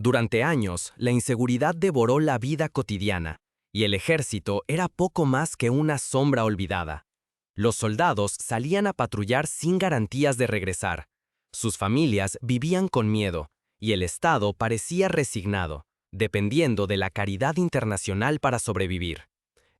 Durante años, la inseguridad devoró la vida cotidiana, y el ejército era poco más que una sombra olvidada. Los soldados salían a patrullar sin garantías de regresar. Sus familias vivían con miedo, y el Estado parecía resignado, dependiendo de la caridad internacional para sobrevivir.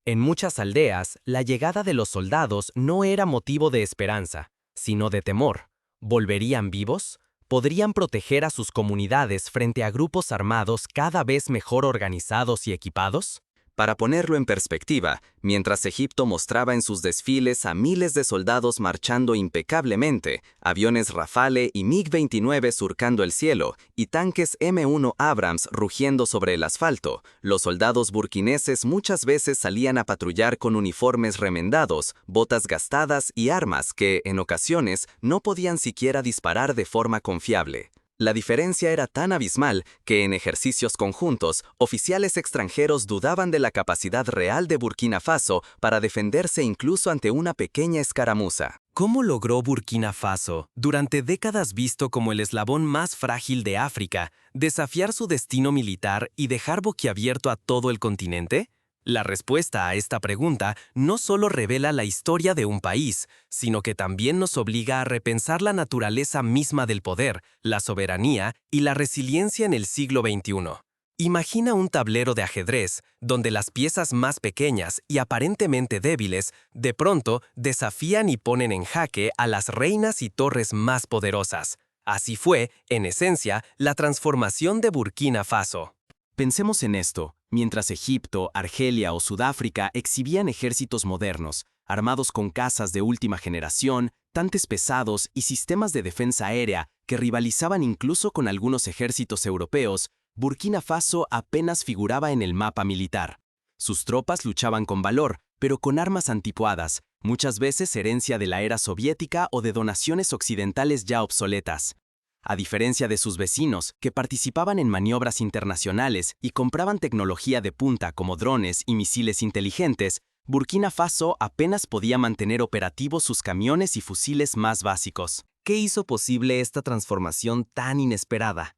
En muchas aldeas, la llegada de los soldados no era motivo de esperanza, sino de temor. ¿Volverían vivos? ¿Podrían proteger a sus comunidades frente a grupos armados cada vez mejor organizados y equipados? Para ponerlo en perspectiva, mientras Egipto mostraba en sus desfiles a miles de soldados marchando impecablemente, aviones Rafale y MiG-29 surcando el cielo, y tanques M1 Abrams rugiendo sobre el asfalto, los soldados burkineses muchas veces salían a patrullar con uniformes remendados, botas gastadas y armas que, en ocasiones, no podían siquiera disparar de forma confiable. La diferencia era tan abismal que en ejercicios conjuntos, oficiales extranjeros dudaban de la capacidad real de Burkina Faso para defenderse incluso ante una pequeña escaramuza. ¿Cómo logró Burkina Faso, durante décadas visto como el eslabón más frágil de África, desafiar su destino militar y dejar boquiabierto a todo el continente? La respuesta a esta pregunta no solo revela la historia de un país, sino que también nos obliga a repensar la naturaleza misma del poder, la soberanía y la resiliencia en el siglo XXI. Imagina un tablero de ajedrez, donde las piezas más pequeñas y aparentemente débiles, de pronto desafían y ponen en jaque a las reinas y torres más poderosas. Así fue, en esencia, la transformación de Burkina Faso. Pensemos en esto. Mientras Egipto, Argelia o Sudáfrica exhibían ejércitos modernos, armados con cazas de última generación, tanques pesados y sistemas de defensa aérea que rivalizaban incluso con algunos ejércitos europeos, Burkina Faso apenas figuraba en el mapa militar. Sus tropas luchaban con valor, pero con armas anticuadas, muchas veces herencia de la era soviética o de donaciones occidentales ya obsoletas. A diferencia de sus vecinos, que participaban en maniobras internacionales y compraban tecnología de punta como drones y misiles inteligentes, Burkina Faso apenas podía mantener operativos sus camiones y fusiles más básicos. ¿Qué hizo posible esta transformación tan inesperada?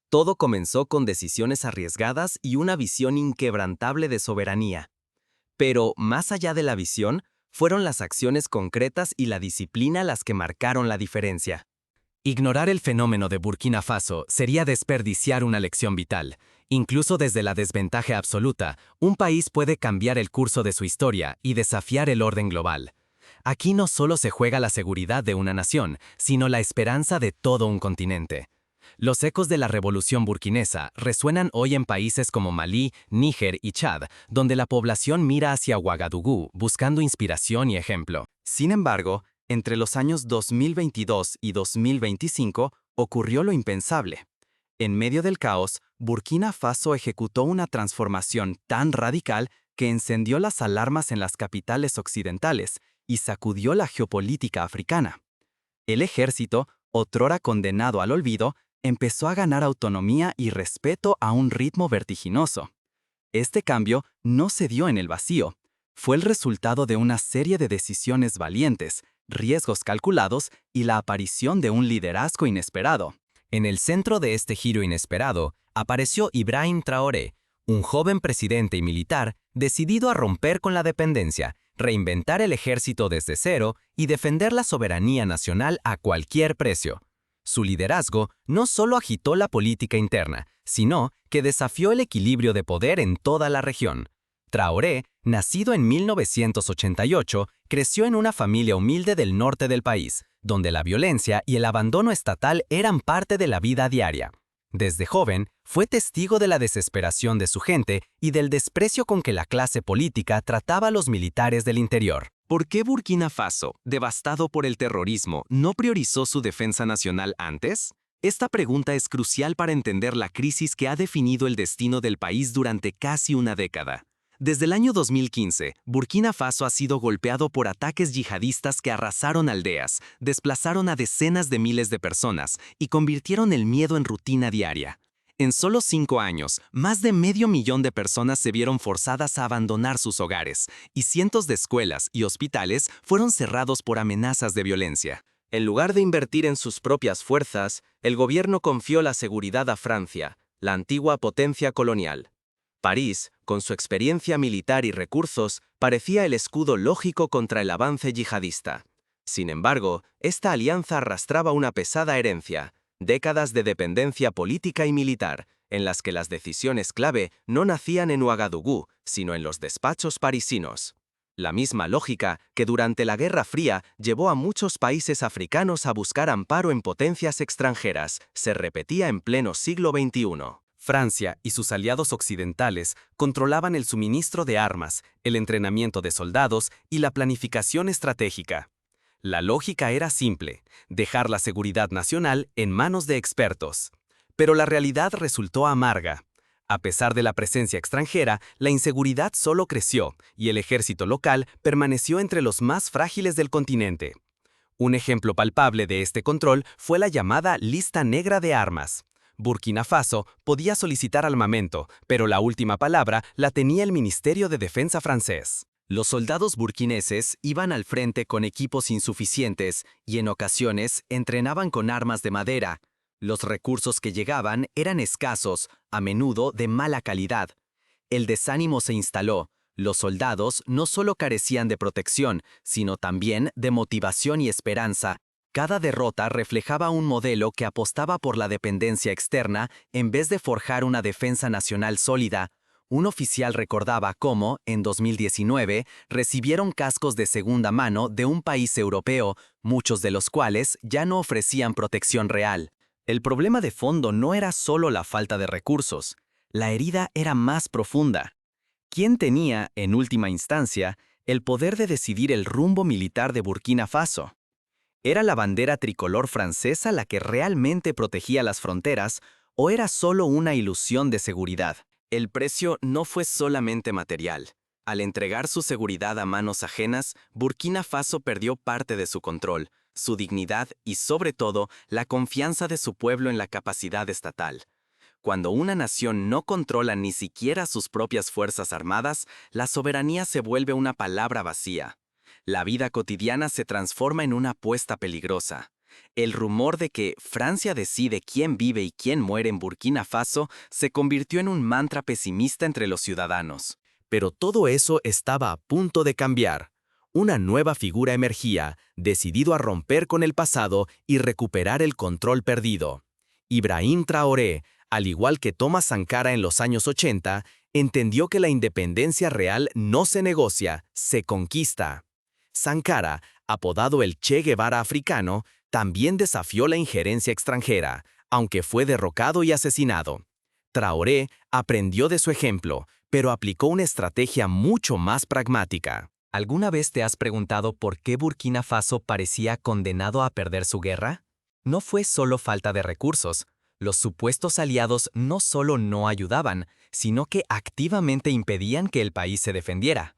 Todo comenzó con decisiones arriesgadas y una visión inquebrantable de soberanía. Pero, más allá de la visión, fueron las acciones concretas y la disciplina las que marcaron la diferencia. Ignorar el fenómeno de Burkina Faso sería desperdiciar una lección vital. Incluso desde la desventaja absoluta, un país puede cambiar el curso de su historia y desafiar el orden global. Aquí no solo se juega la seguridad de una nación, sino la esperanza de todo un continente. Los ecos de la revolución burkinesa resuenan hoy en países como Malí, Níger y Chad, donde la población mira hacia Ouagadougou buscando inspiración y ejemplo. Sin embargo, entre los años 2022 y 2025 ocurrió lo impensable. En medio del caos, Burkina Faso ejecutó una transformación tan radical que encendió las alarmas en las capitales occidentales y sacudió la geopolítica africana. El ejército, otrora condenado al olvido, empezó a ganar autonomía y respeto a un ritmo vertiginoso. Este cambio no se dio en el vacío. Fue el resultado de una serie de decisiones valientes, riesgos calculados y la aparición de un liderazgo inesperado. En el centro de este giro inesperado, apareció Ibrahim Traoré, un joven presidente y militar decidido a romper con la dependencia, reinventar el ejército desde cero y defender la soberanía nacional a cualquier precio. Su liderazgo no solo agitó la política interna, sino que desafió el equilibrio de poder en toda la región. Traoré, nacido en 1988, creció en una familia humilde del norte del país, donde la violencia y el abandono estatal eran parte de la vida diaria. Desde joven, fue testigo de la desesperación de su gente y del desprecio con que la clase política trataba a los militares del interior. ¿Por qué Burkina Faso, devastado por el terrorismo, no priorizó su defensa nacional antes? Esta pregunta es crucial para entender la crisis que ha definido el destino del país durante casi una década. Desde el año 2015, Burkina Faso ha sido golpeado por ataques yihadistas que arrasaron aldeas, desplazaron a decenas de miles de personas y convirtieron el miedo en rutina diaria. En solo 5 años, más de 500.000 de personas se vieron forzadas a abandonar sus hogares, y cientos de escuelas y hospitales fueron cerrados por amenazas de violencia. En lugar de invertir en sus propias fuerzas, el gobierno confió la seguridad a Francia, la antigua potencia colonial. París, con su experiencia militar y recursos, parecía el escudo lógico contra el avance yihadista. Sin embargo, esta alianza arrastraba una pesada herencia, décadas de dependencia política y militar, en las que las decisiones clave no nacían en Ouagadougou, sino en los despachos parisinos. La misma lógica que durante la Guerra Fría llevó a muchos países africanos a buscar amparo en potencias extranjeras, se repetía en pleno siglo XXI. Francia y sus aliados occidentales controlaban el suministro de armas, el entrenamiento de soldados y la planificación estratégica. La lógica era simple: dejar la seguridad nacional en manos de expertos. Pero la realidad resultó amarga. A pesar de la presencia extranjera, la inseguridad solo creció y el ejército local permaneció entre los más frágiles del continente. Un ejemplo palpable de este control fue la llamada Lista Negra de Armas. Burkina Faso podía solicitar armamento, pero la última palabra la tenía el Ministerio de Defensa francés. Los soldados burkineses iban al frente con equipos insuficientes y en ocasiones entrenaban con armas de madera. Los recursos que llegaban eran escasos, a menudo de mala calidad. El desánimo se instaló. Los soldados no solo carecían de protección, sino también de motivación y esperanza. Cada derrota reflejaba un modelo que apostaba por la dependencia externa en vez de forjar una defensa nacional sólida. Un oficial recordaba cómo, en 2019, recibieron cascos de segunda mano de un país europeo, muchos de los cuales ya no ofrecían protección real. El problema de fondo no era solo la falta de recursos. La herida era más profunda. ¿Quién tenía, en última instancia, el poder de decidir el rumbo militar de Burkina Faso? ¿Era la bandera tricolor francesa la que realmente protegía las fronteras o era solo una ilusión de seguridad? El precio no fue solamente material. Al entregar su seguridad a manos ajenas, Burkina Faso perdió parte de su control, su dignidad y, sobre todo, la confianza de su pueblo en la capacidad estatal. Cuando una nación no controla ni siquiera sus propias fuerzas armadas, la soberanía se vuelve una palabra vacía. La vida cotidiana se transforma en una apuesta peligrosa. El rumor de que Francia decide quién vive y quién muere en Burkina Faso se convirtió en un mantra pesimista entre los ciudadanos. Pero todo eso estaba a punto de cambiar. Una nueva figura emergía, decidido a romper con el pasado y recuperar el control perdido. Ibrahim Traoré, al igual que Thomas Sankara en los años 80, entendió que la independencia real no se negocia, se conquista. Sankara, apodado el Che Guevara africano, también desafió la injerencia extranjera, aunque fue derrocado y asesinado. Traoré aprendió de su ejemplo, pero aplicó una estrategia mucho más pragmática. ¿Alguna vez te has preguntado por qué Burkina Faso parecía condenado a perder su guerra? No fue solo falta de recursos. Los supuestos aliados no solo no ayudaban, sino que activamente impedían que el país se defendiera.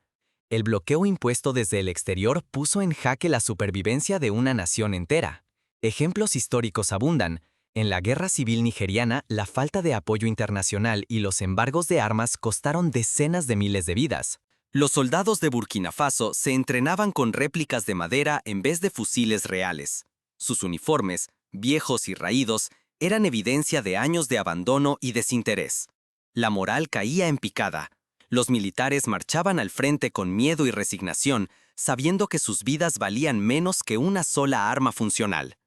El bloqueo impuesto desde el exterior puso en jaque la supervivencia de una nación entera. Ejemplos históricos abundan. En la guerra civil nigeriana, la falta de apoyo internacional y los embargos de armas costaron decenas de miles de vidas. Los soldados de Burkina Faso se entrenaban con réplicas de madera en vez de fusiles reales. Sus uniformes, viejos y raídos, eran evidencia de años de abandono y desinterés. La moral caía en picada. Los militares marchaban al frente con miedo y resignación, sabiendo que sus vidas valían menos que una sola arma funcional.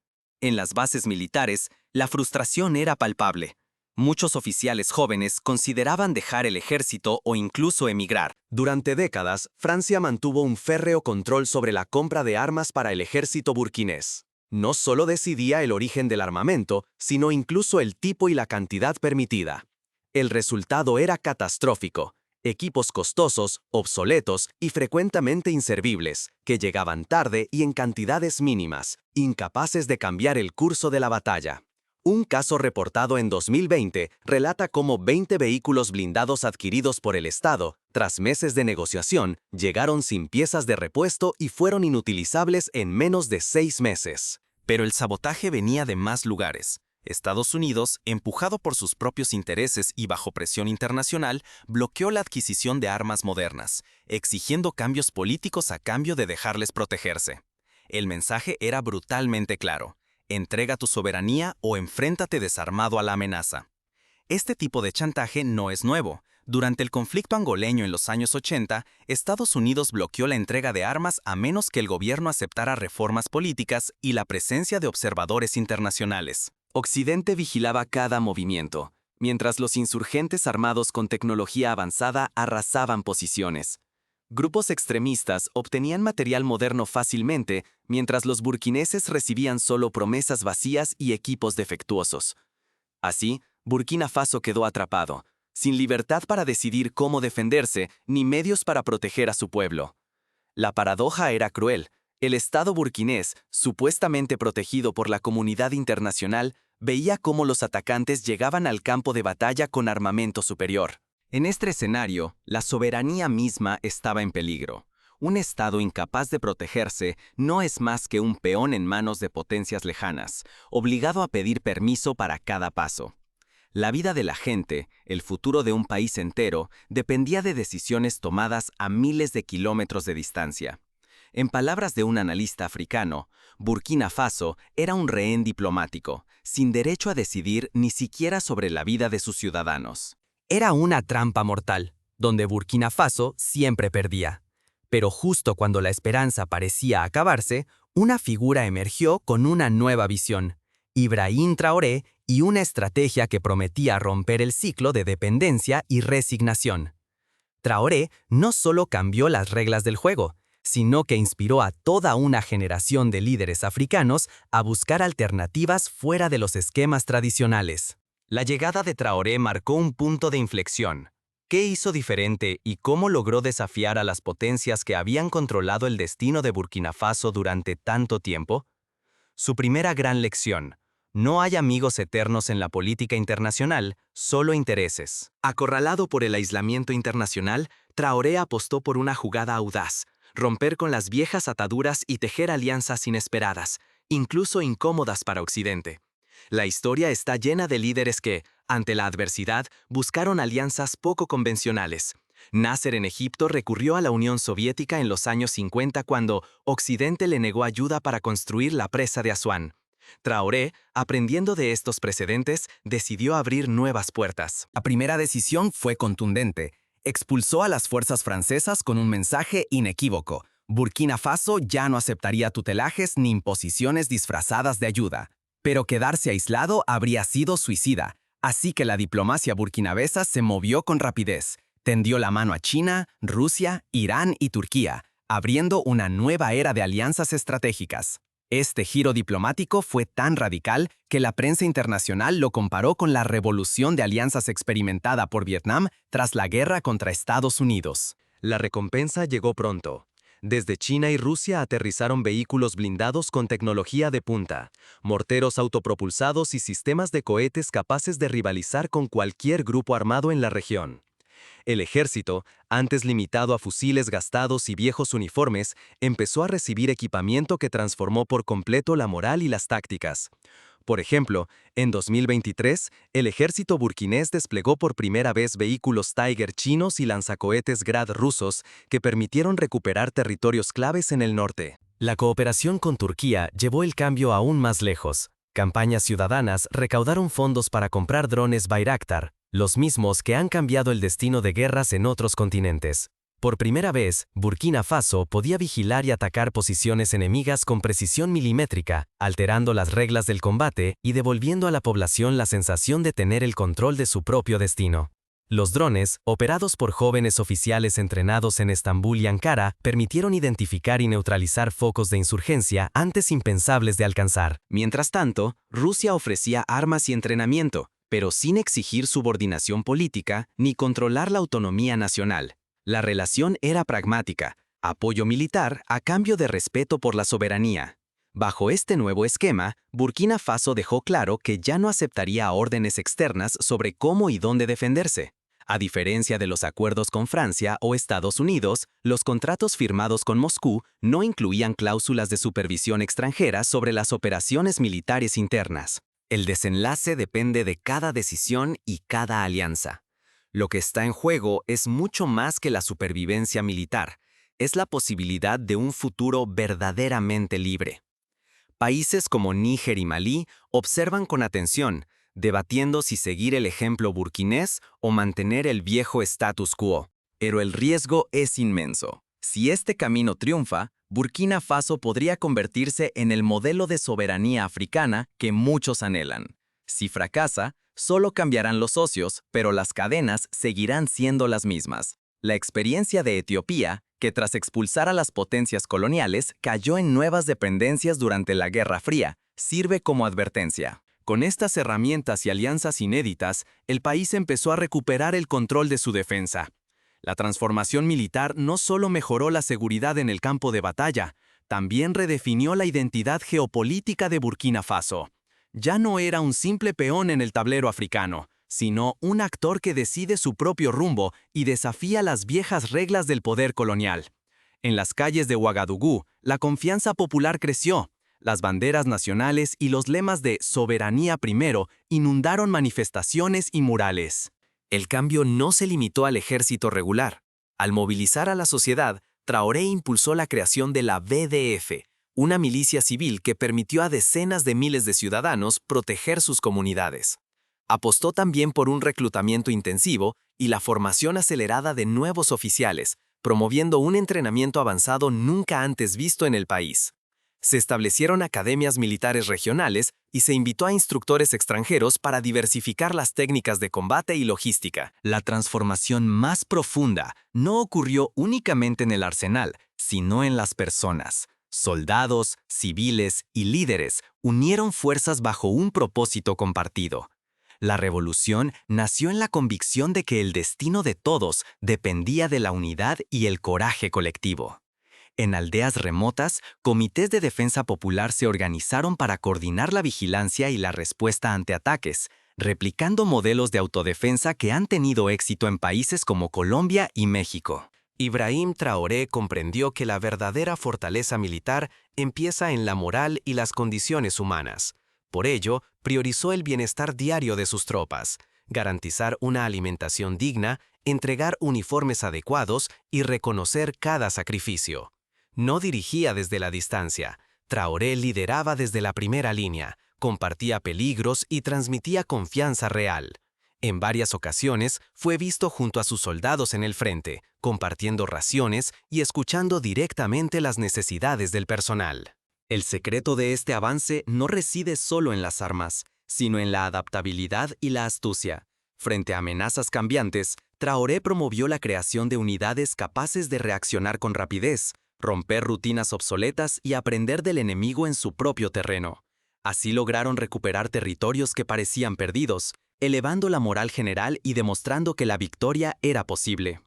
En las bases militares, la frustración era palpable. Muchos oficiales jóvenes consideraban dejar el ejército o incluso emigrar. Durante décadas, Francia mantuvo un férreo control sobre la compra de armas para el ejército burkinés. No solo decidía el origen del armamento, sino incluso el tipo y la cantidad permitida. El resultado era catastrófico. Equipos costosos, obsoletos y frecuentemente inservibles, que llegaban tarde y en cantidades mínimas, incapaces de cambiar el curso de la batalla. Un caso reportado en 2020 relata cómo 20 vehículos blindados adquiridos por el Estado, tras meses de negociación, llegaron sin piezas de repuesto y fueron inutilizables en menos de 6 meses. Pero el sabotaje venía de más lugares. Estados Unidos, empujado por sus propios intereses y bajo presión internacional, bloqueó la adquisición de armas modernas, exigiendo cambios políticos a cambio de dejarles protegerse. El mensaje era brutalmente claro: entrega tu soberanía o enfréntate desarmado a la amenaza. Este tipo de chantaje no es nuevo. Durante el conflicto angoleño en los años 80, Estados Unidos bloqueó la entrega de armas a menos que el gobierno aceptara reformas políticas y la presencia de observadores internacionales. Occidente vigilaba cada movimiento, mientras los insurgentes armados con tecnología avanzada arrasaban posiciones. Grupos extremistas obtenían material moderno fácilmente, mientras los burkineses recibían solo promesas vacías y equipos defectuosos. Así, Burkina Faso quedó atrapado, sin libertad para decidir cómo defenderse ni medios para proteger a su pueblo. La paradoja era cruel. El Estado burkinés, supuestamente protegido por la comunidad internacional, veía cómo los atacantes llegaban al campo de batalla con armamento superior. En este escenario, la soberanía misma estaba en peligro. Un Estado incapaz de protegerse no es más que un peón en manos de potencias lejanas, obligado a pedir permiso para cada paso. La vida de la gente, el futuro de un país entero, dependía de decisiones tomadas a miles de kilómetros de distancia. En palabras de un analista africano, Burkina Faso era un rehén diplomático, sin derecho a decidir ni siquiera sobre la vida de sus ciudadanos. Era una trampa mortal, donde Burkina Faso siempre perdía. Pero justo cuando la esperanza parecía acabarse, una figura emergió con una nueva visión: Ibrahim Traoré, y una estrategia que prometía romper el ciclo de dependencia y resignación. Traoré no solo cambió las reglas del juego, sino que inspiró a toda una generación de líderes africanos a buscar alternativas fuera de los esquemas tradicionales. La llegada de Traoré marcó un punto de inflexión. ¿Qué hizo diferente y cómo logró desafiar a las potencias que habían controlado el destino de Burkina Faso durante tanto tiempo? Su primera gran lección: no hay amigos eternos en la política internacional, solo intereses. Acorralado por el aislamiento internacional, Traoré apostó por una jugada audaz: romper con las viejas ataduras y tejer alianzas inesperadas, incluso incómodas para Occidente. La historia está llena de líderes que, ante la adversidad, buscaron alianzas poco convencionales. Nasser en Egipto recurrió a la Unión Soviética en los años 50 cuando Occidente le negó ayuda para construir la presa de Asuán. Traoré, aprendiendo de estos precedentes, decidió abrir nuevas puertas. La primera decisión fue contundente. Expulsó a las fuerzas francesas con un mensaje inequívoco: Burkina Faso ya no aceptaría tutelajes ni imposiciones disfrazadas de ayuda. Pero quedarse aislado habría sido suicida, así que la diplomacia burkinabesa se movió con rapidez. Tendió la mano a China, Rusia, Irán y Turquía, abriendo una nueva era de alianzas estratégicas. Este giro diplomático fue tan radical que la prensa internacional lo comparó con la revolución de alianzas experimentada por Vietnam tras la guerra contra Estados Unidos. La recompensa llegó pronto. Desde China y Rusia aterrizaron vehículos blindados con tecnología de punta, morteros autopropulsados y sistemas de cohetes capaces de rivalizar con cualquier grupo armado en la región. El ejército, antes limitado a fusiles gastados y viejos uniformes, empezó a recibir equipamiento que transformó por completo la moral y las tácticas. Por ejemplo, en 2023, el ejército burkinés desplegó por primera vez vehículos Tiger chinos y lanzacohetes Grad rusos que permitieron recuperar territorios claves en el norte. La cooperación con Turquía llevó el cambio aún más lejos. Campañas ciudadanas recaudaron fondos para comprar drones Bayraktar, los mismos que han cambiado el destino de guerras en otros continentes. Por primera vez, Burkina Faso podía vigilar y atacar posiciones enemigas con precisión milimétrica, alterando las reglas del combate y devolviendo a la población la sensación de tener el control de su propio destino. Los drones, operados por jóvenes oficiales entrenados en Estambul y Ankara, permitieron identificar y neutralizar focos de insurgencia antes impensables de alcanzar. Mientras tanto, Rusia ofrecía armas y entrenamiento, pero sin exigir subordinación política ni controlar la autonomía nacional. La relación era pragmática: apoyo militar a cambio de respeto por la soberanía. Bajo este nuevo esquema, Burkina Faso dejó claro que ya no aceptaría órdenes externas sobre cómo y dónde defenderse. A diferencia de los acuerdos con Francia o Estados Unidos, los contratos firmados con Moscú no incluían cláusulas de supervisión extranjera sobre las operaciones militares internas. El desenlace depende de cada decisión y cada alianza. Lo que está en juego es mucho más que la supervivencia militar, es la posibilidad de un futuro verdaderamente libre. Países como Níger y Malí observan con atención, debatiendo si seguir el ejemplo burkinés o mantener el viejo status quo. Pero el riesgo es inmenso. Si este camino triunfa, Burkina Faso podría convertirse en el modelo de soberanía africana que muchos anhelan. Si fracasa, solo cambiarán los socios, pero las cadenas seguirán siendo las mismas. La experiencia de Etiopía, que tras expulsar a las potencias coloniales, cayó en nuevas dependencias durante la Guerra Fría, sirve como advertencia. Con estas herramientas y alianzas inéditas, el país empezó a recuperar el control de su defensa. La transformación militar no solo mejoró la seguridad en el campo de batalla, también redefinió la identidad geopolítica de Burkina Faso. Ya no era un simple peón en el tablero africano, sino un actor que decide su propio rumbo y desafía las viejas reglas del poder colonial. En las calles de Ouagadougou, la confianza popular creció. Las banderas nacionales y los lemas de «Soberanía primero» inundaron manifestaciones y murales. El cambio no se limitó al ejército regular. Al movilizar a la sociedad, Traoré impulsó la creación de la BDF, una milicia civil que permitió a decenas de miles de ciudadanos proteger sus comunidades. Apostó también por un reclutamiento intensivo y la formación acelerada de nuevos oficiales, promoviendo un entrenamiento avanzado nunca antes visto en el país. Se establecieron academias militares regionales y se invitó a instructores extranjeros para diversificar las técnicas de combate y logística. La transformación más profunda no ocurrió únicamente en el arsenal, sino en las personas. Soldados, civiles y líderes unieron fuerzas bajo un propósito compartido. La revolución nació en la convicción de que el destino de todos dependía de la unidad y el coraje colectivo. En aldeas remotas, comités de defensa popular se organizaron para coordinar la vigilancia y la respuesta ante ataques, replicando modelos de autodefensa que han tenido éxito en países como Colombia y México. Ibrahim Traoré comprendió que la verdadera fortaleza militar empieza en la moral y las condiciones humanas. Por ello, priorizó el bienestar diario de sus tropas, garantizar una alimentación digna, entregar uniformes adecuados y reconocer cada sacrificio. No dirigía desde la distancia. Traoré lideraba desde la primera línea, compartía peligros y transmitía confianza real. En varias ocasiones fue visto junto a sus soldados en el frente, compartiendo raciones y escuchando directamente las necesidades del personal. El secreto de este avance no reside solo en las armas, sino en la adaptabilidad y la astucia. Frente a amenazas cambiantes, Traoré promovió la creación de unidades capaces de reaccionar con rapidez, romper rutinas obsoletas y aprender del enemigo en su propio terreno. Así lograron recuperar territorios que parecían perdidos, elevando la moral general y demostrando que la victoria era posible.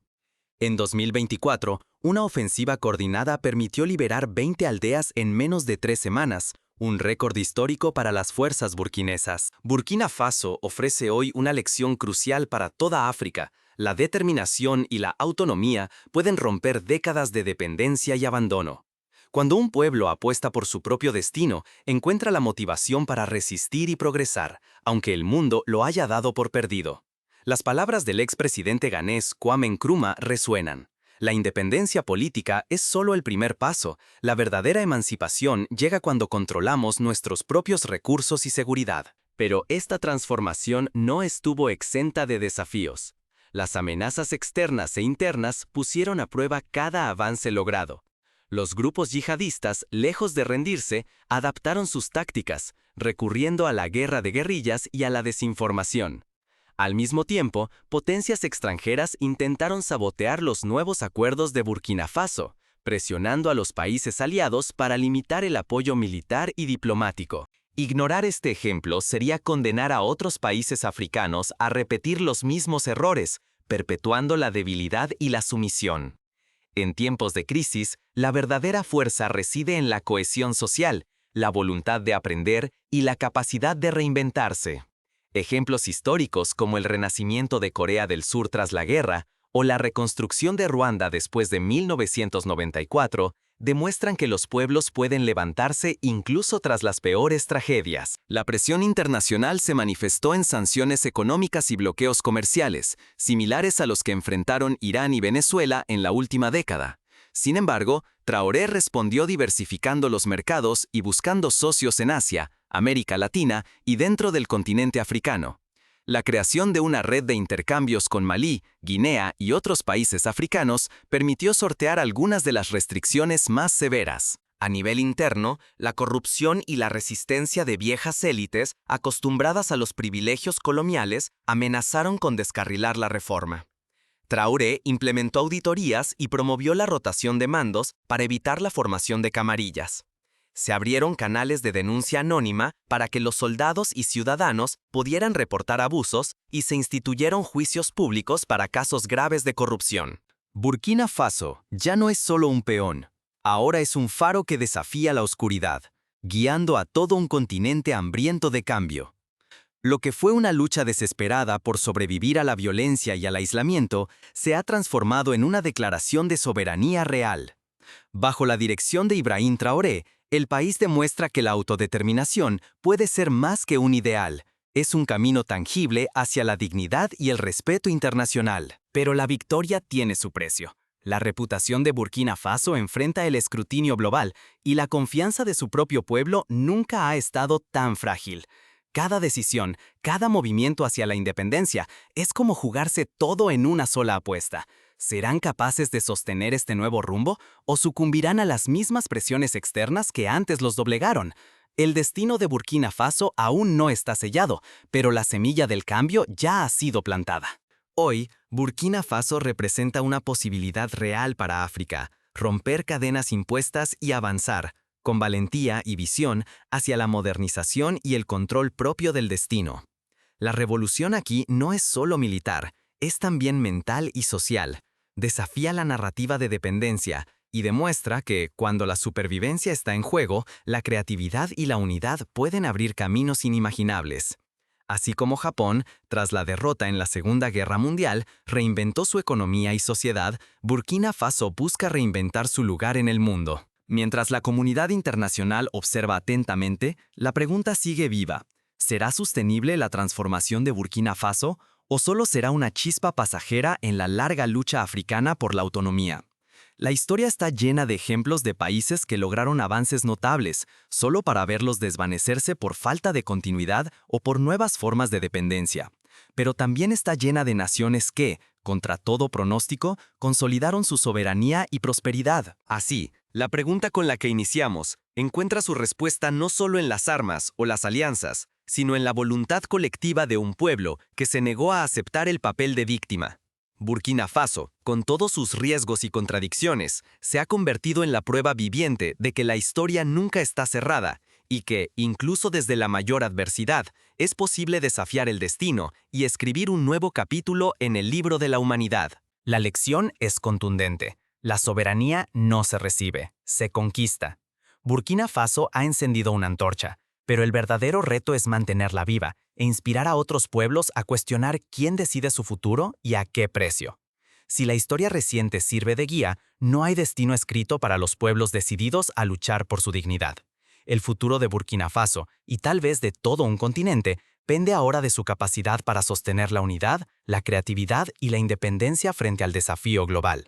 En 2024, una ofensiva coordinada permitió liberar 20 aldeas en menos de 3 semanas, un récord histórico para las fuerzas burkinesas. Burkina Faso ofrece hoy una lección crucial para toda África. La determinación y la autonomía pueden romper décadas de dependencia y abandono. Cuando un pueblo apuesta por su propio destino, encuentra la motivación para resistir y progresar, aunque el mundo lo haya dado por perdido. Las palabras del expresidente ganés Kwame Nkrumah resuenan. La independencia política es solo el primer paso. La verdadera emancipación llega cuando controlamos nuestros propios recursos y seguridad. Pero esta transformación no estuvo exenta de desafíos. Las amenazas externas e internas pusieron a prueba cada avance logrado. Los grupos yihadistas, lejos de rendirse, adaptaron sus tácticas, recurriendo a la guerra de guerrillas y a la desinformación. Al mismo tiempo, potencias extranjeras intentaron sabotear los nuevos acuerdos de Burkina Faso, presionando a los países aliados para limitar el apoyo militar y diplomático. Ignorar este ejemplo sería condenar a otros países africanos a repetir los mismos errores, perpetuando la debilidad y la sumisión. En tiempos de crisis, la verdadera fuerza reside en la cohesión social, la voluntad de aprender y la capacidad de reinventarse. Ejemplos históricos como el renacimiento de Corea del Sur tras la guerra o la reconstrucción de Ruanda después de 1994 demuestran que los pueblos pueden levantarse incluso tras las peores tragedias. La presión internacional se manifestó en sanciones económicas y bloqueos comerciales, similares a los que enfrentaron Irán y Venezuela en la última década. Sin embargo, Traoré respondió diversificando los mercados y buscando socios en Asia, América Latina y dentro del continente africano. La creación de una red de intercambios con Malí, Guinea y otros países africanos permitió sortear algunas de las restricciones más severas. A nivel interno, la corrupción y la resistencia de viejas élites, acostumbradas a los privilegios coloniales, amenazaron con descarrilar la reforma. Traoré implementó auditorías y promovió la rotación de mandos para evitar la formación de camarillas. Se abrieron canales de denuncia anónima para que los soldados y ciudadanos pudieran reportar abusos y se instituyeron juicios públicos para casos graves de corrupción. Burkina Faso ya no es solo un peón. Ahora es un faro que desafía la oscuridad, guiando a todo un continente hambriento de cambio. Lo que fue una lucha desesperada por sobrevivir a la violencia y al aislamiento se ha transformado en una declaración de soberanía real. Bajo la dirección de Ibrahim Traoré, el país demuestra que la autodeterminación puede ser más que un ideal. Es un camino tangible hacia la dignidad y el respeto internacional. Pero la victoria tiene su precio. La reputación de Burkina Faso enfrenta el escrutinio global y la confianza de su propio pueblo nunca ha estado tan frágil. Cada decisión, cada movimiento hacia la independencia es como jugarse todo en una sola apuesta. ¿Serán capaces de sostener este nuevo rumbo o sucumbirán a las mismas presiones externas que antes los doblegaron? El destino de Burkina Faso aún no está sellado, pero la semilla del cambio ya ha sido plantada. Hoy, Burkina Faso representa una posibilidad real para África, romper cadenas impuestas y avanzar, con valentía y visión, hacia la modernización y el control propio del destino. La revolución aquí no es solo militar, es también mental y social. Desafía la narrativa de dependencia y demuestra que, cuando la supervivencia está en juego, la creatividad y la unidad pueden abrir caminos inimaginables. Así como Japón, tras la derrota en la Segunda Guerra Mundial, reinventó su economía y sociedad, Burkina Faso busca reinventar su lugar en el mundo. Mientras la comunidad internacional observa atentamente, la pregunta sigue viva. ¿Será sostenible la transformación de Burkina Faso o solo será una chispa pasajera en la larga lucha africana por la autonomía? La historia está llena de ejemplos de países que lograron avances notables, solo para verlos desvanecerse por falta de continuidad o por nuevas formas de dependencia. Pero también está llena de naciones que, contra todo pronóstico, consolidaron su soberanía y prosperidad. Así, la pregunta con la que iniciamos encuentra su respuesta no solo en las armas o las alianzas, sino en la voluntad colectiva de un pueblo que se negó a aceptar el papel de víctima. Burkina Faso, con todos sus riesgos y contradicciones, se ha convertido en la prueba viviente de que la historia nunca está cerrada y que, incluso desde la mayor adversidad, es posible desafiar el destino y escribir un nuevo capítulo en el libro de la humanidad. La lección es contundente. La soberanía no se recibe, se conquista. Burkina Faso ha encendido una antorcha, pero el verdadero reto es mantenerla viva e inspirar a otros pueblos a cuestionar quién decide su futuro y a qué precio. Si la historia reciente sirve de guía, no hay destino escrito para los pueblos decididos a luchar por su dignidad. El futuro de Burkina Faso, y tal vez de todo un continente, pende ahora de su capacidad para sostener la unidad, la creatividad y la independencia frente al desafío global.